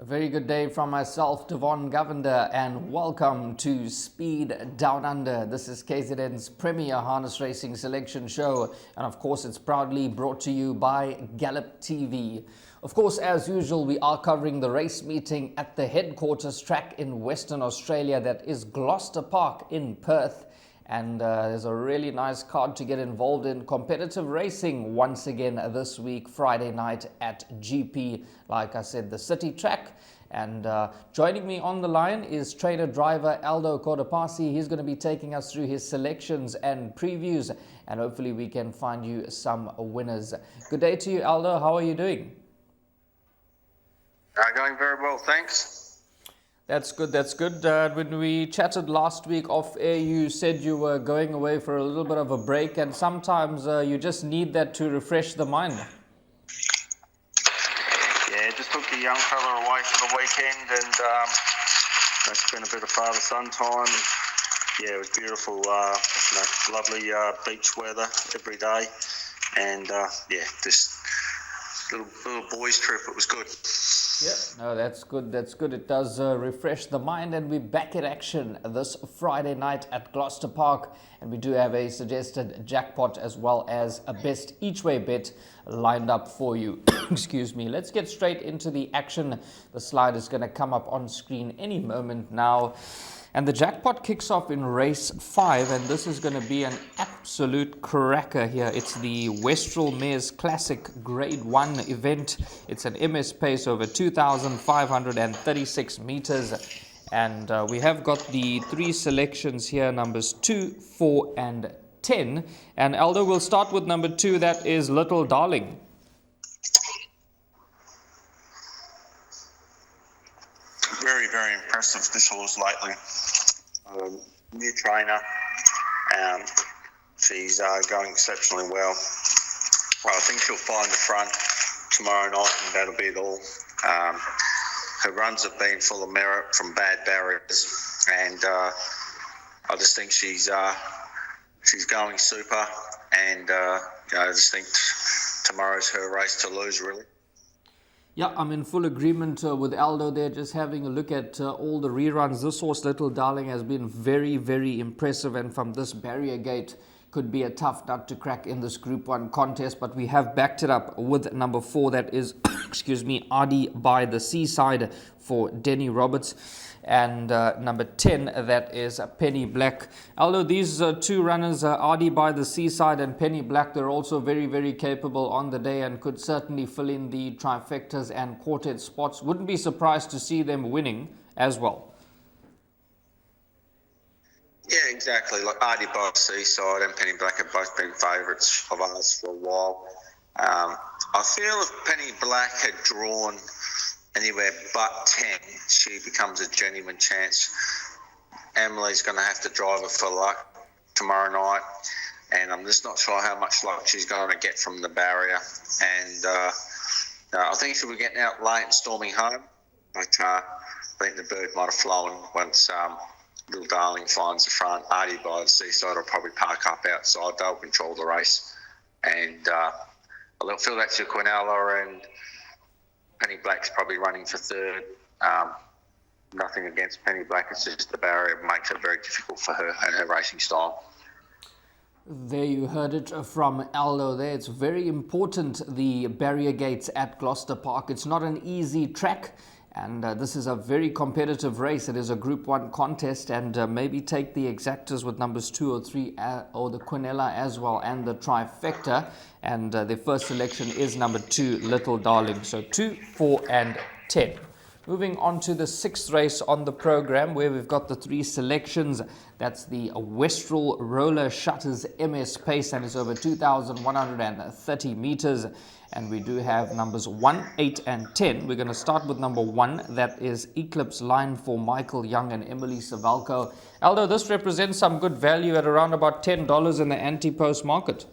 A very good day from myself, Devon Govender, and welcome to Speed Down Under. This is KZN's premier harness racing selection show, and of course it's proudly brought to you by Gallop TV. Of course, as usual, we are covering the race meeting at the headquarters track in Western Australia, that is Gloucester Park in Perth. And there's a really nice card to get involved in. Competitive racing once again this week, Friday night at GP, like I said, the city track. And joining me on the line is trainer driver Aldo Kodapasi. He's going to be taking us through his selections and previews, and hopefully we can find you some winners. Good day to you, Aldo. How are you doing? Going very well, thanks. That's good, that's good. When we chatted last week off air, you said you were going away for a little bit of a break, and sometimes you just need that to refresh the mind. Yeah, just took the young fella away for the weekend, and spent a bit of father-son time. Yeah, it was beautiful, lovely beach weather every day, and just little boys trip. It was good. Yeah, no, that's good. That's good. It does refresh the mind, and we're back in action this Friday night at Gloucester Park, and we do have a suggested jackpot as well as a best each way bet lined up for you. Excuse me. Let's get straight into the action. The slide is going to come up on screen any moment now. And the jackpot kicks off in race 5, and this is going to be an absolute cracker here. It's the Westrel Mares Classic Grade 1 event. It's an MS pace over 2,536 meters. And we have got the 3 selections here, numbers 2, 4, and 10. And Aldo, will start with number 2, that is Little Darling. Very, very impressive, this horse lately. New trainer. She's going exceptionally well. I think she'll find the front tomorrow night, and that'll be it all. Her runs have been full of merit from bad barriers, and I just think she's going super, and I just think tomorrow's her race to lose, really. Yeah, I'm in full agreement with Aldo there. Just having a look at all the reruns. This horse, Little Darling, has been very, very impressive. And from this barrier gate, could be a tough nut to crack in this Group 1 contest. But we have backed it up with number 4, that is, Ardy by the Seaside for Denny Roberts. And number 10, that is Penny Black. Aldo, these 2 runners, Ardy by the Seaside and Penny Black, they're also very, very capable on the day and could certainly fill in the trifectas and quartet spots. Wouldn't be surprised to see them winning as well. Yeah, exactly. Like Ardy by the Seaside and Penny Black have both been favourites of ours for a while. I feel if Penny Black had drawn anywhere but 10, she becomes a genuine chance. Emily's going to have to drive her for luck tomorrow night, and I'm just not sure how much luck she's going to get from the barrier. And I think she'll be getting out late and storming home, but I think the bird might have flown once Little Darling finds the front. Ardy by the Seaside will probably park up outside. They'll control the race, and I feel that's your Quinella, and Penny Black's probably running for 3rd. Nothing against Penny Black, it's just the barrier makes it very difficult for her and her racing style. There you heard it from Aldo there. It's very important, the barrier gates at Gloucester Park. It's not an easy track, and this is a very competitive race. It is a Group 1 contest, and maybe take the exactas with numbers 2 or 3 or the Quinella as well, and the trifecta. And the first selection is number 2, Little Darling. So 2, 4, and 10. Moving on to the 6th race on the program, where we've got the 3 selections. That's the Westrel Roller Shutters MS Pace, and it's over 2,130 meters. And we do have numbers 1, 8, and 10. We're going to start with number 1. That is Eclipse Line for Michael Young and Emily Savalco. Aldo, this represents some good value at around about $10 in the anti-post market.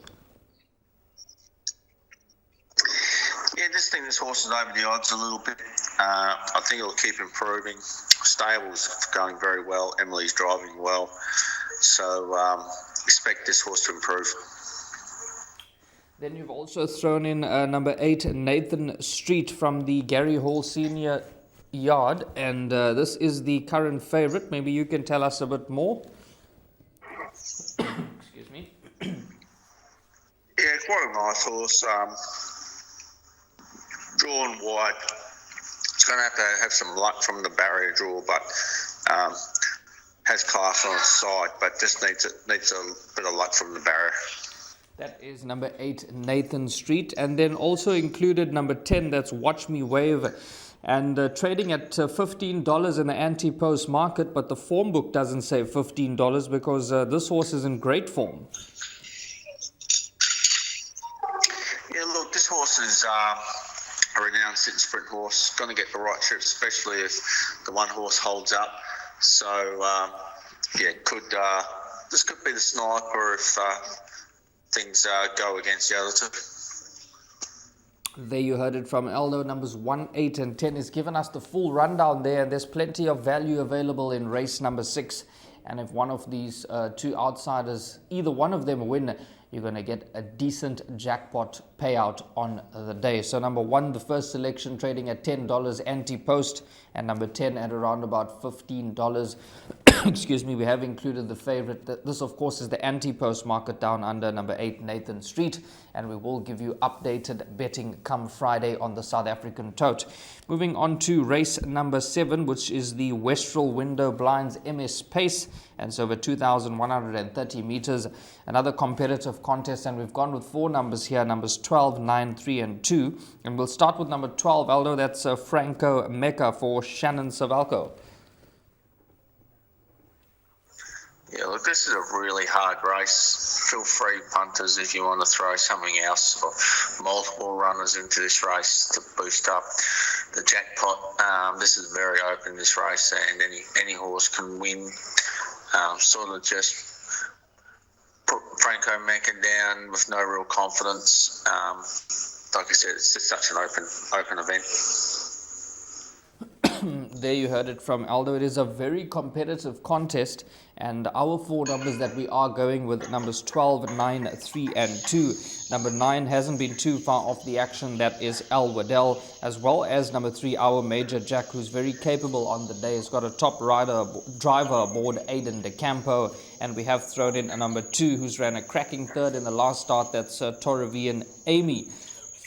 Yeah, just think this horse is over the odds a little bit. I think it'll keep improving. Stable's going very well. Emily's driving well. So expect this horse to improve. Then you've also thrown in number 8, Nathan Street from the Gary Hall Senior yard, and this is the current favorite. Maybe you can tell us a bit more. Excuse me. Yeah, quite a nice horse. Drawn wide. It's going to have some luck from the barrier draw, but has class on its side, but just needs a bit of luck from the barrier. That is number 8, Nathan Street, and then also included number 10, that's Watch Me Wave, and trading at $15 in the anti-post market, but the form book doesn't say $15 because this horse is in great form. Yeah, look, this horse is a renowned sit and sprint horse. Going to get the right trip, especially if the one horse holds up. So, this could be the sniper if things go against the other two. There you heard it from Aldo. Numbers 1, 8 and 10 has given us the full rundown there, and there's plenty of value available in race number 6. And if one of these two outsiders, either one of them win, you're going to get a decent jackpot payout on the day. So number 1, the first selection, trading at $10 anti-post, and number 10 at around about $15. Excuse me, we have included the favorite. This, of course, is the anti-post market down under number 8, Nathan Street, and we will give you updated betting come Friday on the South African tote. Moving on to race number 7, which is the Westrel Window Blinds MS Pace, and it's over 2,130 meters. Another competitive contest, and we've gone with 4 numbers here, numbers 12, 9, 3 and 2. And we'll start with number 12, Aldo. That's Franco Mecca for Shannon Savalco. Yeah, look, this is a really hard race. Feel free, punters, if you want to throw something else or multiple runners into this race to boost up the jackpot. This is very open, this race, and any horse can win. Sort of just put Franco Mecca down with no real confidence. Like I said, it's just such an open event. There you heard it from Aldo. It is a very competitive contest, and our 4 numbers that we are going with, numbers 12, 9, 3 and 2. Number 9 hasn't been too far off the action. That is Al Waddell, as well as number 3, our Major Jack, who's very capable on the day. He's got a top driver aboard, Aiden De Campo, and we have thrown in a number 2 who's ran a cracking third in the last start. That's Torrevian Amy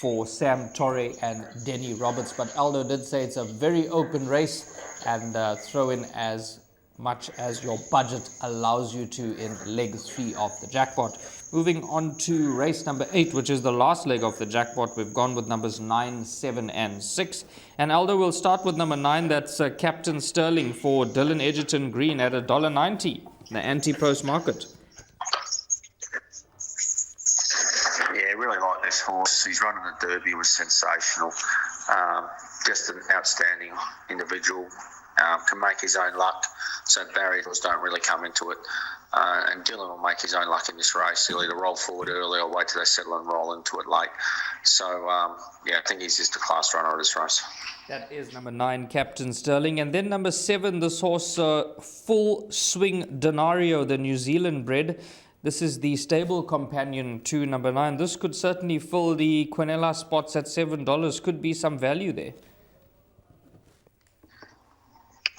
for Sam Torre and Denny Roberts. But Aldo did say it's a very open race, and throw in as much as your budget allows you to in leg 3 of the jackpot. Moving on to race number 8, which is the last leg of the jackpot. We've gone with numbers 9, 7 and 6. And Aldo will start with number 9. That's Captain Sterling for Dylan Edgerton Green at $1.90, the anti-post market. Yeah, really like this horse. He's running the Derby, was sensational. Just an outstanding individual. Can make his own luck, so barriers don't really come into it. And Dylan will make his own luck in this race. He'll either roll forward early or wait till they settle and roll into it late. So, I think he's just a class runner of this race. That is number 9, Captain Sterling. And then number 7, this horse, Full Swing Denario, the New Zealand bred. This is the stable companion to number 9. This could certainly fill the Quinella spots at $7. Could be some value there.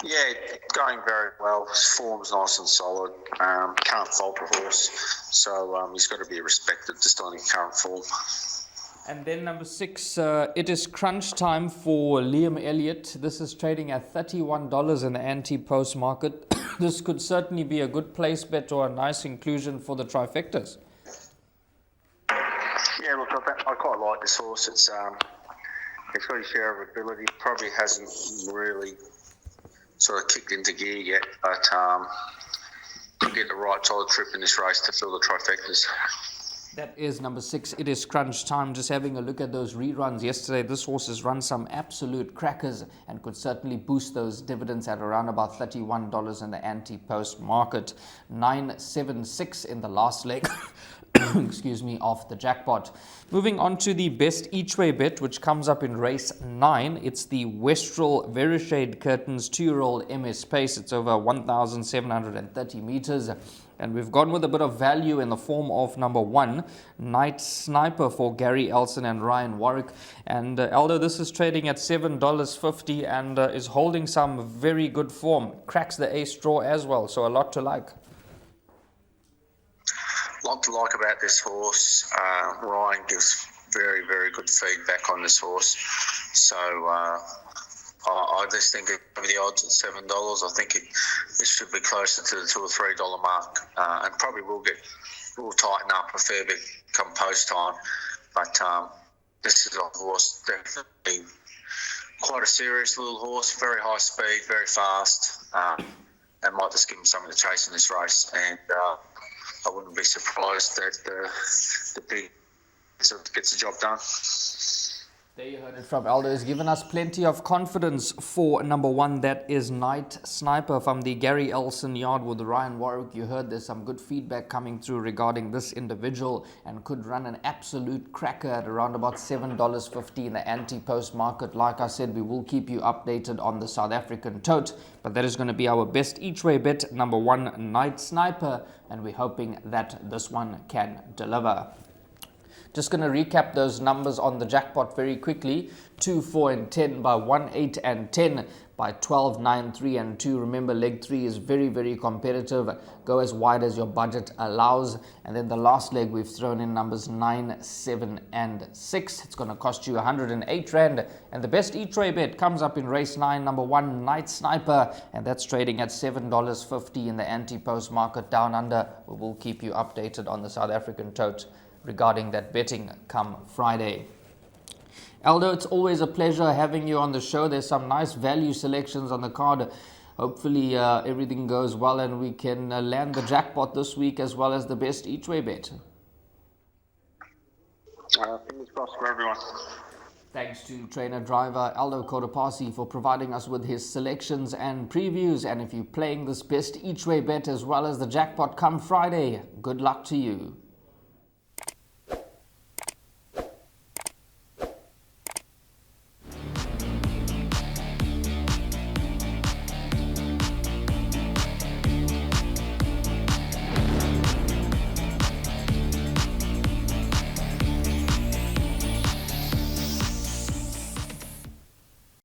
Yeah, going very well. His form's nice and solid. Can't fault a horse. So he's got to be respected just on his current form. And then number 6, it is crunch time for Liam Elliott. This is trading at $31 in the anti-post market. This could certainly be a good place bet or a nice inclusion for the trifectas. Yeah, look, I quite like this horse. It's got a share of ability. Probably hasn't really sort of kicked into gear yet, but could get the right solid trip in this race to fill the trifectas. That is number 6. It is crunch time. Just having a look at those reruns yesterday, this horse has run some absolute crackers and could certainly boost those dividends at around about $31 in the anti-post market. 976 in the last leg. excuse me, of the jackpot. Moving on to the best each way bet, which comes up in race 9. It's the Westrel Verishade Curtains 2-year-old MS Pace. It's over 1,730 meters. And we've gone with a bit of value in the form of number 1, Night Sniper, for Gary Elson and Ryan Warwick. And Aldo, this is trading at $7.50 and is holding some very good form. Cracks the ace draw as well, so a lot to like. Lot to like about this horse. Ryan gives very, very good feedback on this horse. So I just think over the odds at $7, I think it should be closer to the $2 or $3 mark, and probably will tighten up a fair bit come post time. But this is a horse, definitely quite a serious little horse, very high speed, very fast, and might just give him something to chase in this race. And I wouldn't be surprised that the big gets the job done. There you heard it from Aldo. Has given us plenty of confidence for number 1, that is Night Sniper from the Gary Elson yard with Ryan Warwick. You heard there's some good feedback coming through regarding this individual and could run an absolute cracker at around about $7.50 in the anti-post market. Like I said, we will keep you updated on the South African tote, but that is going to be our best each way bet, number 1, Night Sniper, and we're hoping that this one can deliver. Just going to recap those numbers on the jackpot very quickly. 2, 4 and 10 by 1, 8 and 10 by 12, 9, 3 and 2. Remember, leg 3 is very, very competitive. Go as wide as your budget allows. And then the last leg, we've thrown in numbers 9, 7 and 6. It's going to cost you 108 Rand. And the best each way bet comes up in race 9, number 1, Night Sniper. And that's trading at $7.50 in the anti-post market down under. We will keep you updated on the South African tote regarding that betting come Friday. Aldo, it's always a pleasure having you on the show. There's some nice value selections on the card. Hopefully everything goes well and we can land the jackpot this week as well as the best each way bet. Fingers crossed for everyone. Thanks to trainer driver Aldo Kodapasi for providing us with his selections and previews. And if you're playing this best each way bet as well as the jackpot come Friday, good luck to you.